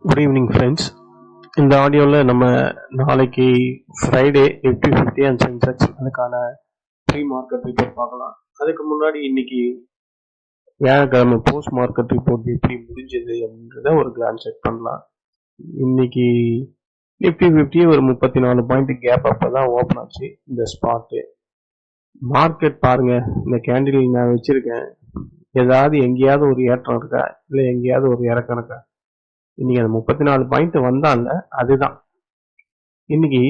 Good evening friends. இந்த ஆடியோவில் நம்ம நாளைக்கு ஃப்ரைடே நிஃப்டி 50 அண்ட் சென்செக்ஸ் அதுக்கான ப்ரீ மார்க்கெட் ரிப்போர்ட் பார்க்கலாம். அதுக்கு முன்னாடி இன்னைக்கு வியாழக்கிழமை போஸ்ட் மார்க்கெட் ரிப்போர்ட் எப்படி முடிஞ்சது அப்படின்றத ஒரு கிளான்ஸ் செக் பண்ணலாம். இன்னைக்கு நிஃப்டி 50 ஒரு 34 பாயிண்ட் கேப் அப்போ தான் ஓப்பன் ஆச்சு. இந்த ஸ்பாட்டு மார்க்கெட் பாருங்க, இந்த கேண்டில் நான் வச்சிருக்கேன். ஏதாவது எங்கேயாவது ஒரு ஏற்றம் இருக்கா, இல்லை எங்கேயாவது ஒரு இறக்கம் இருக்கா? இன்னைக்கு அந்த 34 பாயிண்ட் வந்தால அதுதான் இன்னைக்கு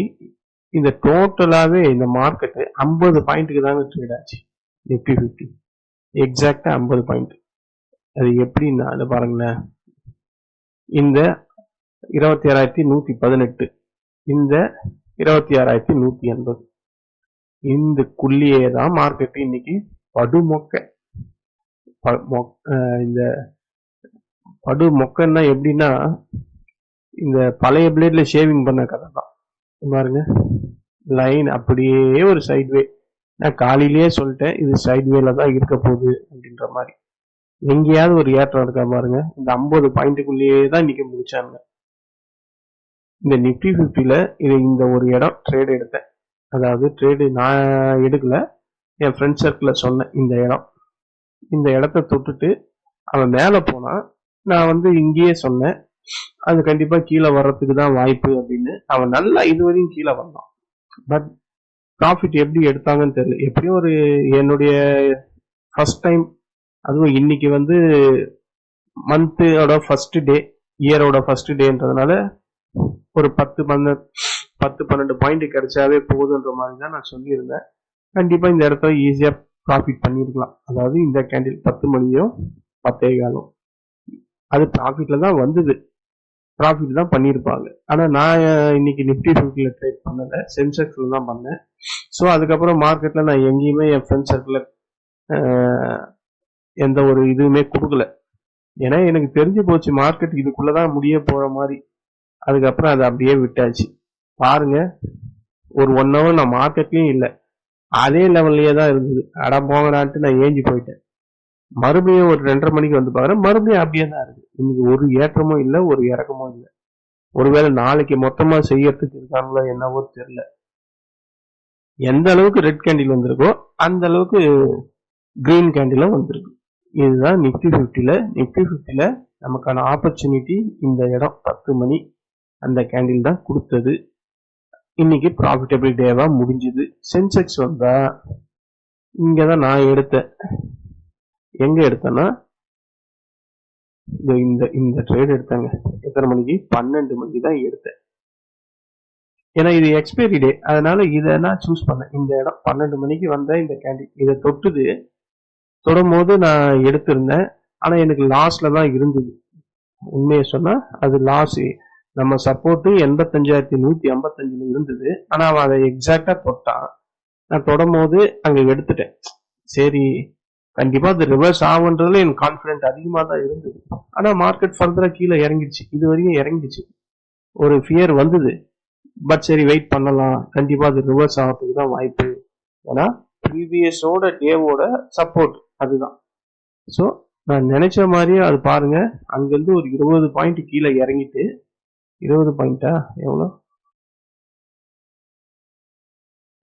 இந்த டோட்டலாவே இந்த மார்க்கெட் 50 பாயிண்ட்டுக்கு தாங்க ட்ரேட் ஆச்சு. நிஃப்டி 50 எக்ஸாக்டா 50 பாயிண்ட். அது எப்படின்னா அது பாருங்களேன், இந்த 26,118 இந்த 26,180 இந்த குள்ளியே தான் மார்க்கெட் இன்னைக்கு படுமொக்க. இந்த படு மொக்கன்னா எப்படின்னா, இந்த பழைய பிளேட்ல ஷேவிங் பண்ண கதை தான் பாருங்க. லைன் அப்படியே ஒரு சைட்வே. நான் காலையிலேயே சொல்லிட்டேன் இது சைட்வேல தான் இருக்க போகுது அப்படின்ற மாதிரி. எங்கேயாவது ஒரு ஏற்றம் இருக்கா பாருங்க. இந்த 50 பாயிண்ட்டுக்குள்ளேயே தான் இன்னைக்கு முடிச்சாங்க. இந்த நிஃப்டி 50ல இது இந்த ஒரு இடம் ட்ரேட் எடுத்தேன். அதாவது ட்ரேடு நான் எடுக்கல, என் ஃப்ரெண்ட் சர்க்கிளில் சொன்னேன். இந்த இடத்த தொட்டுட்டு அவன் மேலே போனா நான் இங்கேயே சொன்னேன் அது கண்டிப்பா கீழே வர்றதுக்கு தான் வாய்ப்பு அப்படின்னு. அவன் நல்லா இதுவரையும் கீழே வந்தான். பட் ப்ராஃபிட் எப்படி எடுத்தாங்கன்னு தெரியல. எப்படியும் ஒரு என்னுடைய ஃபர்ஸ்ட் டைம், அதுவும் இன்னைக்கு மந்தோட ஃபர்ஸ்ட் டே, இயரோட ஃபர்ஸ்ட் டேன்றதுனால ஒரு 10-12 பாயிண்ட் கிடைச்சாவே போகுதுன்ற மாதிரி தான் நான் சொல்லியிருந்தேன். கண்டிப்பா இந்த இடத்துல ஈஸியா ப்ராஃபிட் பண்ணிருக்கலாம். அதாவது இந்த கேண்டில் 10 மணியும் 10:15 அது ப்ராஃபிட்ல தான் வந்தது, ப்ராஃபிட் தான் பண்ணியிருப்பாங்க. ஆனால் நான் இன்னைக்கு நிஃப்டி 50ல ட்ரேட் பண்ணல, சென்செக்ஸ்ல தான் பண்ணேன். ஸோ அதுக்கப்புறம் மார்க்கெட்ல நான் எங்கேயுமே என் ஃப்ரெண்ட் சர்க்கிளில் எந்த ஒரு இதுவுமே கொடுக்கல. ஏன்னா எனக்கு தெரிஞ்சு போச்சு மார்க்கெட் இதுக்குள்ளதான் முடிய போற மாதிரி. அதுக்கப்புறம் அதை அப்படியே விட்டாச்சு. பாருங்க, ஒரு 1 hour நான் மார்க்கெட்லயும் இல்லை, அதே லெவல்லையே தான் இருந்தது. அட போங்கடான்ட்டு நான் ஏஞ்சி போயிட்டேன். மறுபடியும் ஒரு 2:30 மணிக்கு வந்து பாக்குறேன், மறுபடியும் அப்படியே தான் இருக்கு. இன்னைக்கு ஒரு ஏற்றமும் இல்லை, ஒரு இறக்கமும் இல்லை. ஒருவேளை நாளைக்கு மொத்தமா செய்யறதுக்கு இருக்காங்களோ என்னவோ தெரியல. எந்த அளவுக்கு ரெட் கேண்டில் வந்திருக்கோ அந்த அளவுக்கு கிரீன் கேண்டிலும் வந்திருக்கு. இதுதான் நிஃப்டி 50ல. நிஃப்டி 50ல நமக்கான ஆப்பர்ச்சுனிட்டி இந்த இடம் 10 மணி அந்த கேண்டில் தான் கொடுத்தது. இன்னைக்கு ப்ராஃபிட்டபிள் டேவா முடிஞ்சது. சென்செக்ஸ் வந்தா இங்கதான் நான் எடுத்தேன். எங்க எடுத்தேன்னா இந்த ட்ரேட் எடுத்தாங்க. எத்தனை மணிக்கு? 12 மணிக்கு தான் எடுத்தேன். ஏன்னா இது எக்ஸ்பைரி டே, அதனால இதை நான் சூஸ் பண்ணேன். இந்த இடம் 12 மணிக்கு வந்த இந்த கேண்டில் இதை தொடும் போது நான் எடுத்திருந்தேன். ஆனா எனக்கு லாஸ்ல தான் இருந்தது. உண்மையை சொன்னா அது லாஸ். நம்ம சப்போர்ட் 85,155 இருந்தது. ஆனா அவன் அதை எக்ஸாக்டா தொட்டான். நான் தொடும் போது அங்க எடுத்துட்டேன். சரி, கண்டிப்பா அது ரிவர்ஸ் ஆகுன்றதுல எனக்கு கான்பிடன்ட் அதிகமா தான் இருந்தது. ஆனா மார்க்கெட் ஃபர்தரா கீழே இறங்கிடுச்சு. இது வரைக்கும் இறங்கிடுச்சு. ஒரு ஃபியர் வந்தது. பட் சரி, வெயிட் பண்ணலாம், கண்டிப்பா அது ரிவர்ஸ் ஆகிறதுக்கு தான் வாய்ப்பு. ஏன்னா ப்ரீவியஸோட டேவோட சப்போர்ட் அதுதான். ஸோ நான் நினைச்ச மாதிரியே அது பாருங்க, அங்கிருந்து ஒரு 20 பாயிண்ட் கீழே இறங்கிட்டு, 20 பாயிண்டா எவ்வளோ,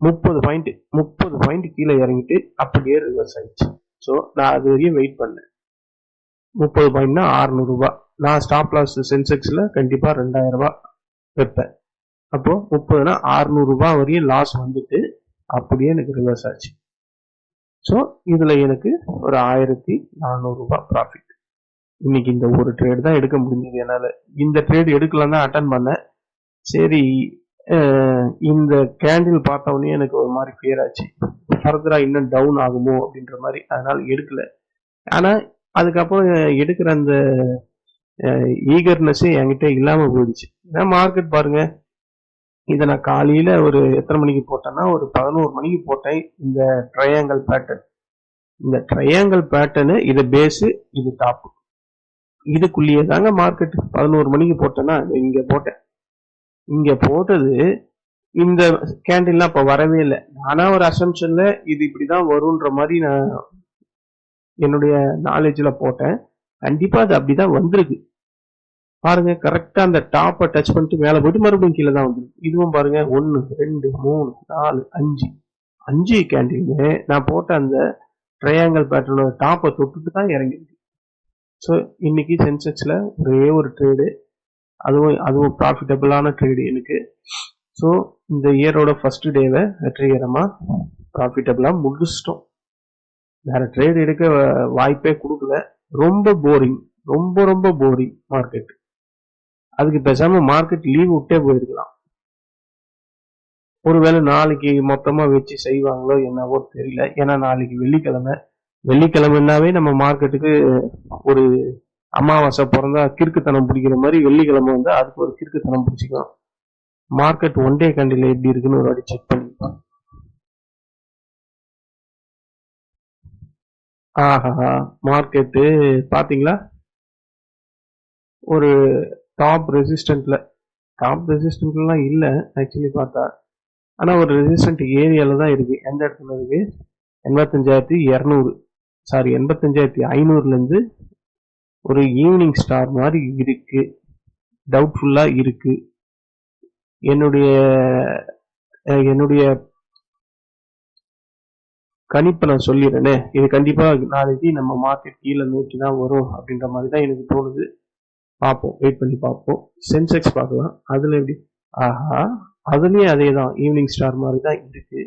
30 பாயிண்ட் கீழே இறங்கிட்டு அப்படியே ரிவர்ஸ் ஆயிடுச்சு. ஸோ நான் அது வரையும் வெயிட் பண்ணேன். 30 பாயிண்ட்னா 600 ரூபாய். நான் ஸ்டாப் லாஸ் சென்செக்ஸ்ல கண்டிப்பா 2000 ரூபாய் வைப்பேன். அப்போ 30னா 600 ரூபாய் வரையும் லாஸ் வந்துட்டு அப்படியே எனக்கு ரிவர்ஸ் ஆச்சு. ஸோ இதுல எனக்கு ஒரு 1400 ரூபாய் ப்ராஃபிட். இன்னைக்கு இந்த ஒரு ட்ரேட் தான் எடுக்க முடிஞ்சது என்னால. இந்த ட்ரேட் எடுக்கலாம் தான் அட்டன் பண்ணேன். சரி, இந்த கேண்டில் பார்த்த உடனே எனக்கு ஒரு மாதிரி கிளியர் ஆச்சு, ஃபர்தரா இன்னும் டவுன் ஆகுமோ அப்படின்ற மாதிரி. அதனால எடுக்கல. ஆனா அதுக்கப்புறம் எடுக்கிற அந்த ஈகர்னஸே என்கிட்ட இல்லாம போயிடுச்சு. ஏன்னா மார்க்கெட் பாருங்க, இதை நான் காலையில ஒரு எத்தனை மணிக்கு போட்டேன்னா ஒரு 11 மணிக்கு போட்டேன். இந்த ட்ரையாங்கிள் பேட்டர்னு இது பேஸு, இது டாப், இதுக்குள்ளேயே தாங்க மார்க்கெட் 11 மணிக்கு போட்டேன்னா இங்க போட்டேன். இங்க போட்டது இந்த கேண்டில்லாம் இப்ப வரவே இல்லை. நானா ஒரு அசம்ஷன்ல இது இப்படிதான் வரும்ன்ற மாதிரி நான் என்னுடைய நாலேஜ்ல போட்டேன். கண்டிப்பா அது அப்படிதான் வந்திருக்கு. பாருங்க கரெக்டா அந்த டாப்பை டச் பண்ணிட்டு மேல போயிட்டு மறுபடியும் கீழே தான் வந்து இதுவும் பாருங்க 1 2 3 4 5 கேண்டிலுமே நான் போட்ட அந்த ட்ரையாங்கல் பேட்டர்னோட டாப்பை தொட்டுட்டு தான் இறங்கிருக்கு. ஸோ இன்னைக்கு சென்செக்ஸ்ல ஒரே ஒரு ட்ரேடு, அதுவும் ப்ராஃபிட்டபிளான ட்ரேடு எனக்கு. ஸோ இந்த இயரோட ஃபர்ஸ்ட் டேவை வெற்றிகரமா ப்ராஃபிட்டபிளா முடிச்சிட்டோம். வேற ட்ரேட் எடுக்க வாய்ப்பே கொடுக்கல. ரொம்ப போரிங், ரொம்ப போரிங் மார்க்கெட். அதுக்கு பேசாம மார்க்கெட் லீவ் விட்டே போயிருக்கலாம். ஒருவேளை நாளைக்கு மொத்தமா வச்சு செய்வாங்களோ என்னவோ தெரியல. ஏன்னா நாளைக்கு வெள்ளிக்கிழமைனாவே நம்ம மார்க்கெட்டுக்கு ஒரு அமாவாசை பிறந்தா கிறுக்குத்தனம் பிடிக்கிற மாதிரி வெள்ளிக்கிழமை வந்து அதுக்கு ஒரு கிறுக்குத்தனம் பிடிச்சிக்கலாம். மார்க்கெட் ஒன் டே கேண்டில் எப்படி இருக்குன்னு ஒரு வாட்டி செக் பண்ணிக்கலாம். ஆஹா, மார்க்கெட்டு பாத்தீங்களா ஒரு டாப் ரெசிஸ்டன்ட்லாம் இல்ல ஆக்சுவலி பார்த்தா. ஆனா ஒரு ரெசிஸ்டன்ட் ஏரியால தான் இருக்கு. எந்த இடத்துல இருக்கு? 85,500 இருந்து ஒரு ஈவினிங் ஸ்டார் மாதிரி இருக்கு. டவுட்ஃபுல்லா இருக்கு. என்னுடைய கணிப்பை நான் சொல்லிடுறேனே, இது கண்டிப்பா நாளைக்கு நம்ம மார்க்கெட் கீழே நோக்கி தான் வரும் அப்படின்ற மாதிரி தான் எனக்கு தோணுது. பார்ப்போம், வெயிட் பண்ணி பார்ப்போம். சென்செக்ஸ் பார்க்கலாம். அதுல எப்படி? ஆஹா, அதுலயும் அதே தான், ஈவினிங் ஸ்டார் மாதிரி தான் இருக்கு.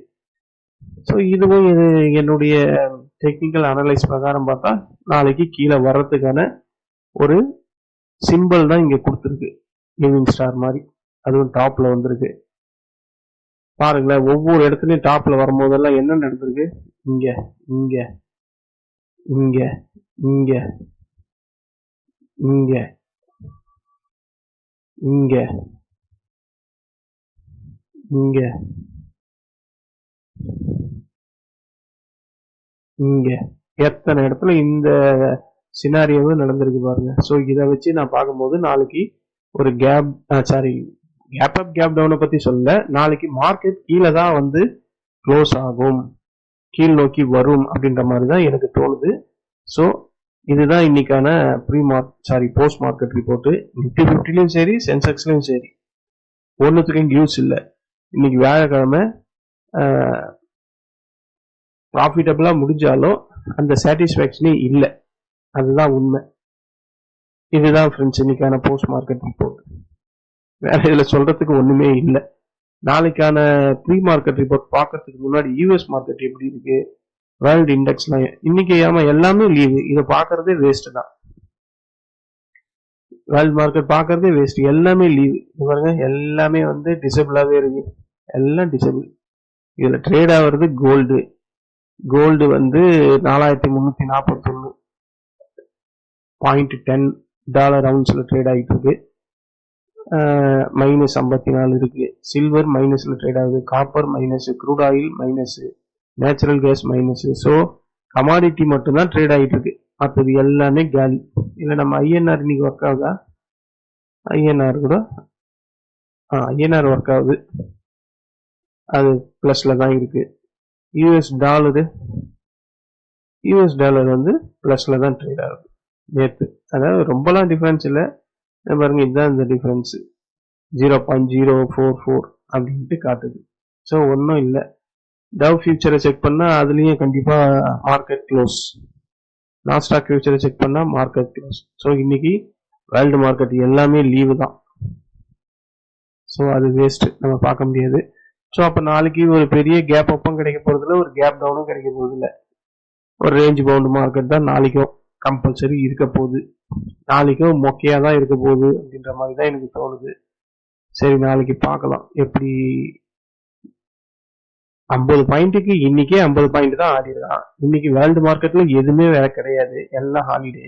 ஸோ இதுவும் என்னுடைய டெக்னிக்கல் அனலைஸ் பிரகாரம் பார்த்தா நாளைக்கு கீழே வர்றதுக்கான ஒரு சிம்பிள் தான் இங்க கொடுத்துருக்கு. ஈவினிங் ஸ்டார் மாதிரி, அதுவும் டாப்ல வந்திருக்கு. பாருங்களேன், ஒவ்வொரு இடத்துலயும் டாப்ல வரும்போதெல்லாம் என்ன நடந்திருக்கு? இங்க இங்க இங்க இங்க இங்க இங்க இங்க இங்க எத்தனை இடத்துல இந்த சினாரியோவே நடந்திருக்கு பாருங்க. ஸோ இதை வச்சு நான் பார்க்கும்போது நாளைக்கு ஒரு கேப் அப் கேப் டவுனை பத்தி சொல்ல, நாளைக்கு மார்க்கெட் கீழே தான் வந்து க்ளோஸ் ஆகும், கீழ் நோக்கி வரும் அப்படின்ற மாதிரி தான் எனக்கு தோணுது. ஸோ இதுதான் இன்னைக்கான போஸ்ட் மார்க்கெட் ரிப்போர்ட். நிஃப்டி 50லயும் சரி, சென்செக்ஸ்லயும் சரி, ஒன்றுத்துக்கும் நியூஸ் இல்லை. இன்னைக்கு வியாழக்கிழமை ப்ராஃபிட்டபிளா முடிஞ்சாலும் அந்த சாட்டிஸ்ஃபேக்ஷனே இல்லை. அதுதான் உண்மை. இதுதான் ஃப்ரெண்ட்ஸ் இன்னைக்கான போஸ்ட் மார்க்கெட் ரிப்போர்ட். வேற இதுல சொல்றதுக்கு ஒண்ணுமே இல்லை. நாளைக்கான ப்ரீ மார்க்கெட் ரிப்போர்ட் பார்க்கறதுக்கு முன்னாடி யூஎஸ் மார்க்கெட் எப்படி இருக்கு, வேர்ல்டு இண்டெக்ஸ்லாம் இன்னைக்கு எல்லாமே லீவு. இதை பார்க்கறதே வேஸ்ட் தான். வேர்ல்டு மார்க்கெட் பார்க்கறதே வேஸ்ட், எல்லாமே லீவு. பாருங்க, எல்லாமே வந்து டிசபிளாவே இருக்கு, எல்லாம் டிசபிள். இதுல ட்ரேட் ஆகுறது கோல்டு வந்து 4341.10 ரவுண்ட்ஸ்ல ட்ரேட் ஆகிட்டு இருக்கு. -54 இருக்கு. சில்வர் மைனஸ்ல ட்ரேட் ஆகுது, copper minus, crude oil minus, natural gas minus. So commodity மட்டும்தான் ட்ரேட் ஆகிட்டு இருக்கு, மற்றது எல்லாமே காலி. இல்லை நம்ம ஐஎன்ஆர் இன்னைக்கு ஒர்க் ஆகுதா? ஐஎன்ஆர் கூட ஐஎன்ஆர் ஒர்க் ஆகுது, அது பிளஸ்ல தான் இருக்கு. யூஎஸ் டாலர் வந்து பிளஸ்ல தான் ட்ரேட் ஆகுது நேற்று. அதாவது ரொம்பலாம் டிஃபரன்ஸ் இல்லை. பாருங்க, இதுதான் இந்த டிஃபரன்ஸ், 0.044 அப்படின்ட்டு காட்டுது. ஸோ ஒன்றும் இல்லை. டவ் ஃபியூச்சரை செக் பண்ணா அதுலயும் கண்டிப்பா மார்க்கெட் க்ளோஸ். நாஸ்டாக் ஃபியூச்சரை செக் பண்ணா மார்க்கெட் க்ளோஸ். ஸோ இன்னைக்கு வேர்ல்டு மார்க்கெட் எல்லாமே லீவு தான். ஸோ அது வேஸ்ட், நம்ம பார்க்க முடியாது. ஸோ அப்போ நாளைக்கு ஒரு பெரிய கேப் அப்பும் கிடைக்க போறதில்ல, ஒரு கேப் டவுனும் கிடைக்க போறதில்ல. ஒரு ரேஞ்ச் பவுண்ட் மார்க்கெட் தான் நாளைக்கும் கம்பல்சரி இருக்க போகுது. நாளைக்கும் மொக்கையா தான் இருக்க போகுது அப்படின்ற மாதிரி தான் எனக்கு தோணுது. சரி, நாளைக்கு பார்க்கலாம் எப்படி. 50 பாயிண்ட்டுக்கு இன்னைக்கே 50 பாயிண்ட் தான் ஆடிடலாம். இன்னைக்கு வேர்ல்டு மார்க்கெட்ல எதுவுமே வேற கிடையாது, எல்லாம் ஹாலிடே.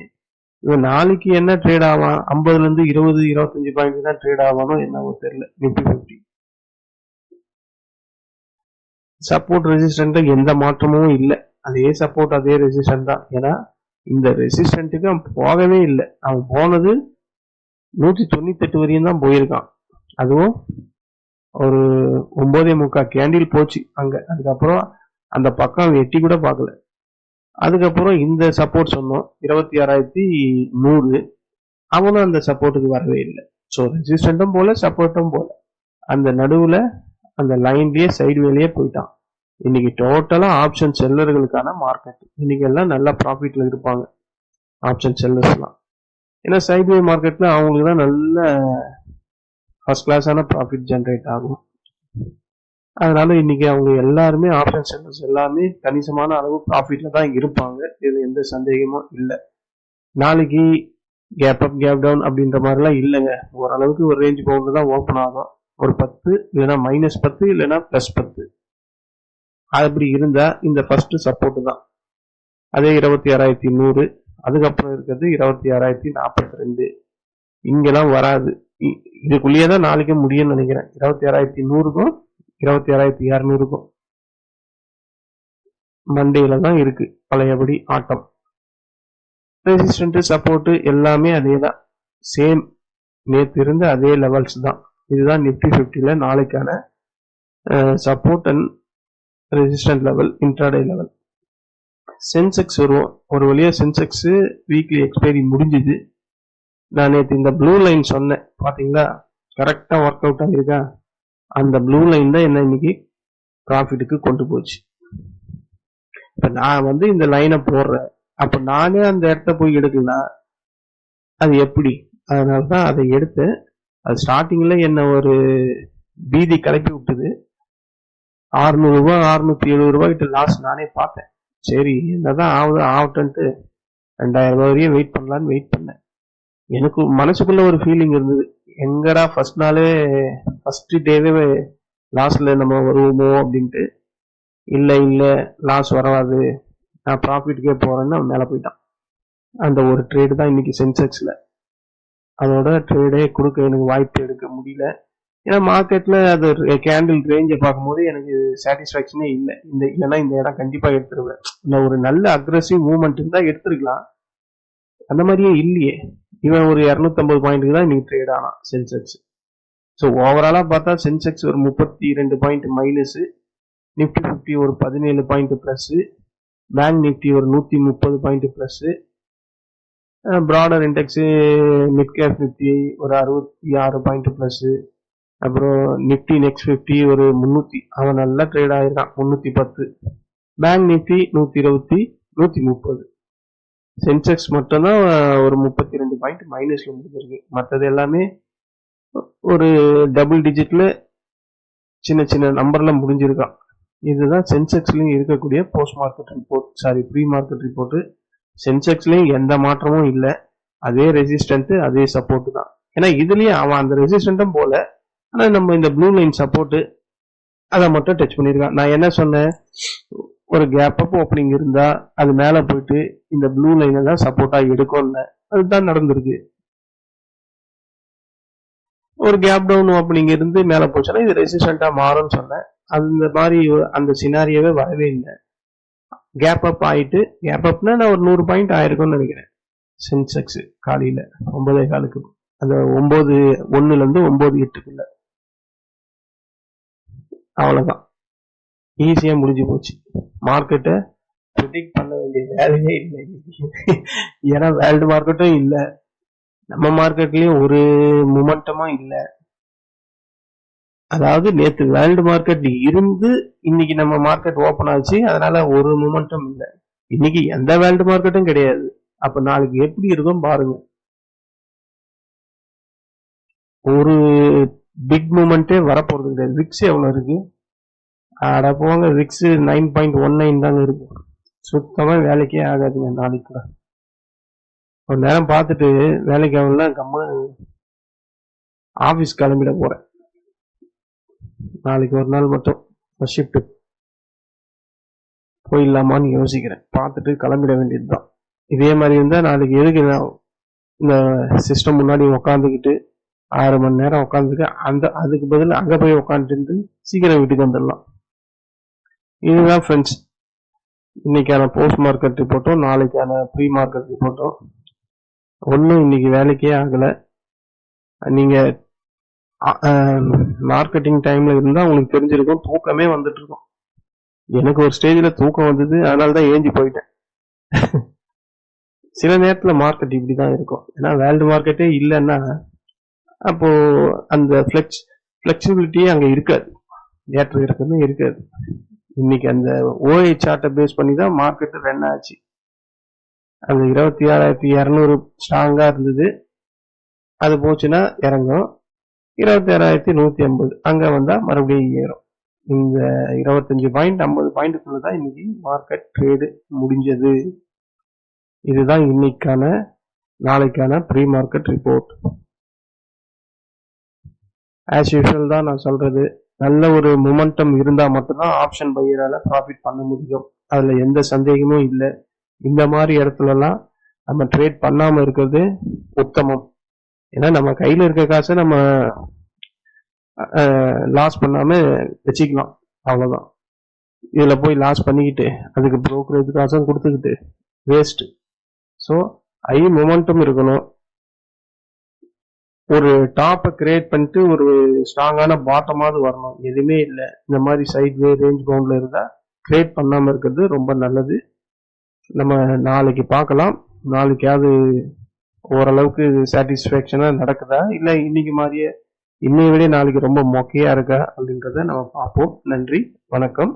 இவன் நாளைக்கு என்ன ட்ரேட் ஆவான்? 50ல இருந்து 20-25 பாயிண்ட் தான் ட்ரேட் ஆவானோ என்னவோ தெரியல. நிஃப்டி 50 சப்போர்ட் ரெசிஸ்டன்ட் எந்த மாற்றமும் இல்லை, அதே சப்போர்ட் அதே ரெசிஸ்டன்ட் தான். ஏன்னா இந்த ரெசிஸ்டன்ட்டுக்கு அவன் போகவே இல்லை. அவன் போனது 198 வரையும் தான் போயிருக்கான். அதுவும் ஒரு 9.25 கேண்டில் போச்சு அங்க. அதுக்கப்புறம் அந்த பக்கம் எட்டி கூட பார்க்கல. அதுக்கப்புறம் இந்த சப்போர்ட் சொன்னோம் 26,100, அவனும் அந்த சப்போர்ட்டுக்கு வரவே இல்லை. ஸோ ரெசிஸ்டண்ட்டும் போல சப்போர்ட்டும் போல அந்த நடுவுல அந்த லைன்லயே சைடுவேலயே போயிட்டான். இன்னைக்கு டோட்டலா ஆப்ஷன் செல்லர்களுக்கான மார்க்கெட். இன்னைக்கு எல்லாம் நல்ல ப்ராஃபிட்ல இருப்பாங்க ஆப்ஷன் செல்லர்ஸ்லாம். ஏன்னா சைட்வே மார்க்கெட்ல அவங்களுக்கு தான் நல்ல ஃபர்ஸ்ட் கிளாஸான ப்ராஃபிட் ஜென்ரேட் ஆகும். அதனால இன்னைக்கு அவங்க எல்லாருமே ஆப்ஷன் செல்லர்ஸ் எல்லாமே கணிசமான அளவு ப்ராஃபிட்ல தான் இருப்பாங்க. இது எந்த சந்தேகமும் இல்லை. நாளைக்கு கேப் அப் கேப் டவுன் அப்படின்ற மாதிரிலாம் இல்லைங்க. ஓரளவுக்கு ஒரு ரேஞ்ச் பவுண்ட் தான் ஓப்பன் ஆகும். ஒரு 10 இல்லைன்னா -10 இல்லைன்னா +10 அப்படி இருந்தா இந்த ஃபர்ஸ்ட் சப்போர்ட் தான். அதே 26,100. அதுக்கப்புறம் இருக்கிறது 26,042. இங்கெல்லாம் வராது. இதுக்குள்ளேயே தான் நாளைக்கு முடியும்னு நினைக்கிறேன். 26,100க்கும் 26,200க்கும் மண்டேல தான் இருக்கு பழையபடி ஆட்டம். ரெசிஸ்டன்ட் சப்போர்ட் எல்லாமே அதே தான், சேம் நேற்று இருந்த அதே லெவல்ஸ் தான். இதுதான் நிப்டி 50ல நாளைக்கான support and resistant level, intraday level. Sensex வருவோம். ஒரு வழியா சென்செக்ஸ் வீக்லி எக்ஸ்பைரி முடிஞ்சுது. நான் நேற்று இந்த ப்ளூ லைன் சொன்னேன் பாத்தீங்களா, கரெக்டா ஒர்க் அவுட் ஆகிருக்கா. அந்த ப்ளூ லைன் தான் என்ன இன்னைக்கு ப்ராஃபிட்டுக்கு கொண்டு போச்சு. இப்ப நான் இந்த லைனை போடுறேன், அப்ப நானே அந்த இடத்த போய் எடுக்கலாம், அது எப்படி? அதனாலதான் அதை எடுத்து அது ஸ்டார்டிங்ல என்ன ஒரு பீதி கிளப்பி விட்டுது. 600 ரூபாய் 670 ரூபாய்கிட்ட லாஸ் நானே பார்த்தேன். சரி என்னதான் ஆகட்டும்ட்டு 2000 ரூபாய் வரையும் வெயிட் பண்ணலான்னு வெயிட் பண்ணேன். எனக்கு மனசுக்குள்ள ஒரு ஃபீலிங் இருந்தது, எங்கடா ஃபர்ஸ்ட் டேவே லாஸ்ல நம்ம வருவோமோ அப்படின்ட்டு. இல்ல லாஸ் வராது, நான் ப்ராஃபிட்டுக்கே போறேன்னு அவன் மேல போயிட்டான். அந்த ஒரு ட்ரேடு தான் இன்னைக்கு சென்செக்ஸ்ல. அதோட ட்ரேடே கொடுக்க எனக்கு வாய்ப்பு எடுக்க முடியல. ஏன்னா மார்க்கெட்ல அது கேண்டில் ரேஞ்சை பார்க்கும்போது எனக்கு சாட்டிஸ்ஃபேக்ஷனே இல்லை. இல்லைன்னா இந்த இடம் கண்டிப்பா எடுத்துருவேன். இல்லை ஒரு நல்ல அக்ரெசிவ் மூவ்மெண்ட் இருந்தா எடுத்துருக்கலாம், அந்த மாதிரியே இல்லையே. இவன் ஒரு 250 பாயிண்ட்டுக்கு தான் இன்னைக்கு ட்ரேட் ஆனான் சென்செக்ஸ். ஸோ ஓவராலா பார்த்தா சென்செக்ஸ் ஒரு 32 பாயிண்ட் மைனஸ், நிப்டி 50 ஒரு 17 பாயிண்ட் பிளஸ், பேங்க் நிப்டி ஒரு 130 point plus, broader index mid cap Nifty ஒரு 66 பாயிண்ட் பிளஸ், அப்புறம் நிப்டி நெக்ஸ்ட் 50 ஒரு 300, அவன் நல்லா ட்ரேட் ஆயிருக்கான் 310. பேங்க் நிப்டி 120 130. சென்செக்ஸ் மட்டும்தான் ஒரு 32 பாயிண்ட் மைனஸ்ல முடிஞ்சிருக்கு. மற்றது எல்லாமே ஒரு டபுள் டிஜிட்ல சின்ன சின்ன நம்பர்ல முடிஞ்சிருக்கான். இதுதான் சென்செக்ஸ்லயும் இருக்கக்கூடிய post market report, pre market report. சென்செக்ஸ்லயும் எந்த மாற்றமும் இல்லை, அதே ரெசிஸ்டன்ட் அதே சப்போர்ட் தான். ஏன்னா இதுலயும் அவன் அந்த ரெசிஸ்டன்ட்டும் போல, ஆனா நம்ம இந்த ப்ளூ லைன் சப்போர்ட் அதை மட்டும் டச் பண்ணிருக்கான். நான் என்ன சொன்னேன், ஒரு கேப் அப் ஓப்பனிங் இருந்தா அது மேல போயிட்டு இந்த ப்ளூ லைனை தான் சப்போர்ட்டா எடுக்கும்னு, அதுதான் நடந்திருக்கு. ஒரு கேப் டவுன் ஓப்பனிங் இருந்து மேல போச்சுன்னா இது ரெசிஸ்டன்டா மாறும்னு சொன்னேன். அந்த மாதிரி அந்த சினாரியாவே வரவே இல்லை. கேப் அப் ஆயிட்டு, கேப் அப்னா நான் ஒரு 100 பாயிண்ட் ஆயிருக்கும்னு நினைக்கிறேன் சென்செக்ஸ் காலையில 9:15க்கு, அந்த 9:01 9:08 அவ்வளவுதான், ஈஸியா முடிஞ்சு போச்சு. மார்க்கெட்டை ப்ரிடிக்ட் பண்ண வேண்டிய வேலையே இல்லை. ஏன்னா வேர்ல்டு மார்க்கெட்டும் இல்லை, நம்ம மார்க்கெட்லயும் ஒரு மொமெண்டமும் இல்லை. அதாவது நேற்று வேர்ல்டு மார்க்கெட் இருந்து இன்னைக்கு நம்ம மார்க்கெட் ஓபன் ஆச்சு, அதனால ஒரு மொமெண்டம் இல்லை. இன்னைக்கு எந்த வேர்ல்டு மார்க்கெட்டும் கிடையாது. அப்ப நாளைக்கு எப்படி இருக்கும் பாருங்க. ஒரு பிக் மூமெண்டே வரப்போறது கிடையாது. விக்ஸ் எவ்வளவு இருக்கு? அட போங்க, விக்ஸ் 9.19 தாங்க இருக்கு. சுத்தமா வேலைக்கே ஆகாதுங்க. நாளைக்கு கூட ஒரு நேரம் பார்த்துட்டு வேலைக்கு ஆகல கம்ம ஆபீஸ் கிளம்பிட போறேன். நாளைக்கு ஒரு நாள் மட்டும் ஷிஃப்ட் போயிடலாமான்னு யோசிக்கிறேன். பார்த்துட்டு கிளம்பிட வேண்டியதுதான். இதே மாதிரி இருந்தா நாளைக்கு எதுக்கு இந்த சிஸ்டம் முன்னாடி உக்காந்துக்கிட்டு 6 மணி நேரம் உட்காந்துக்க, அதுக்கு பதில் அங்க போய் உட்காந்துட்டு இருந்து சீக்கிரம் வீட்டுக்கு வந்துடலாம். இதுதான் ஃப்ரெண்ட்ஸ் இன்னைக்கான போஸ்ட் மார்க்கெட் ரிப்போர்ட்டும் நாளைக்கான ப்ரீ மார்க்கெட் ரிப்போர்ட்டும். ஒன்றும் இன்னைக்கு வேலைக்கே ஆகல. நீங்க மார்க்கெட்டிங் டைம்ல இருந்தா உங்களுக்கு தெரிஞ்சிருக்கும், தூக்கமே வந்துட்டு இருக்கும். எனக்கு ஒரு ஸ்டேஜ்ல தூக்கம் வந்தது, அதனாலதான் ஏஞ்சி போயிட்டேன். சில நேரத்துல மார்க்கெட் இப்படிதான் இருக்கும். ஏன்னா வேர்ல்டு மார்க்கெட்டே இல்லைன்னா அப்போ அந்த ஃபிளெக்சிபிலிட்டியே அங்க இருக்காது, ஏற்ற இறக்கமே இருக்காது. இன்னைக்கு அந்த ஓஐ சார்ட்டை பேஸ் பண்ணி தான் மார்க்கெட் ரன் ஆச்சு. அந்த 26,200 ஸ்ட்ராங்கா இருந்தது, அது போச்சுன்னா இறங்கும். 26,150 அங்க வந்தா மறுபடியும் ஏறும். இந்த 25 பாயிண்ட் 50 பாயிண்ட்டுக்குள்ளதான் இன்னைக்கு மார்க்கெட் ட்ரேடு முடிஞ்சது. இதுதான் இன்னைக்கான நாளைக்கான pre market report. As usual தான் நான் சொல்றது, நல்ல ஒரு மொமெண்டம் இருந்தா மட்டும்தான் ஆப்ஷன் பையரால ப்ராஃபிட் பண்ண முடியும். அதுல எந்த சந்தேகமும் இல்லை. இந்த மாதிரி இடத்துல எல்லாம் நம்ம ட்ரேட் பண்ணாம இருக்கிறது உத்தமம். ஏன்னா நம்ம கையில இருக்க காசை நம்ம லாஸ் பண்ணாம வச்சுக்கலாம், அவ்வளவுதான். இதுல போய் லாஸ் பண்ணிக்கிட்டு அதுக்கு புரோக்கரேஜ் காசும் கொடுத்துக்கிட்டு வேஸ்ட். ஸோ ஹை மொமெண்டம் இருக்கணும். ஒரு டாப்பை கிரியேட் பண்ணிட்டு ஒரு ஸ்ட்ராங்கான பாட்டமாவது வரணும். எதுவுமே இல்லை, இந்த மாதிரி சைட்வே ரேஞ்ச் பவுண்ட்ல இருந்தா கிரியேட் பண்ணாம இருக்கிறது ரொம்ப நல்லது. நம்ம நாளைக்கு பார்க்கலாம், நாளைக்காவது ஓரளவுக்கு சாட்டிஸ்ஃபேக்ஷனா நடக்குதா, இல்லை இன்னைக்கு மாதிரியே இன்னைய விட நாளைக்கு ரொம்ப மொக்கையா இருக்கா அப்படின்றத நம்ம பார்ப்போம். நன்றி, வணக்கம்.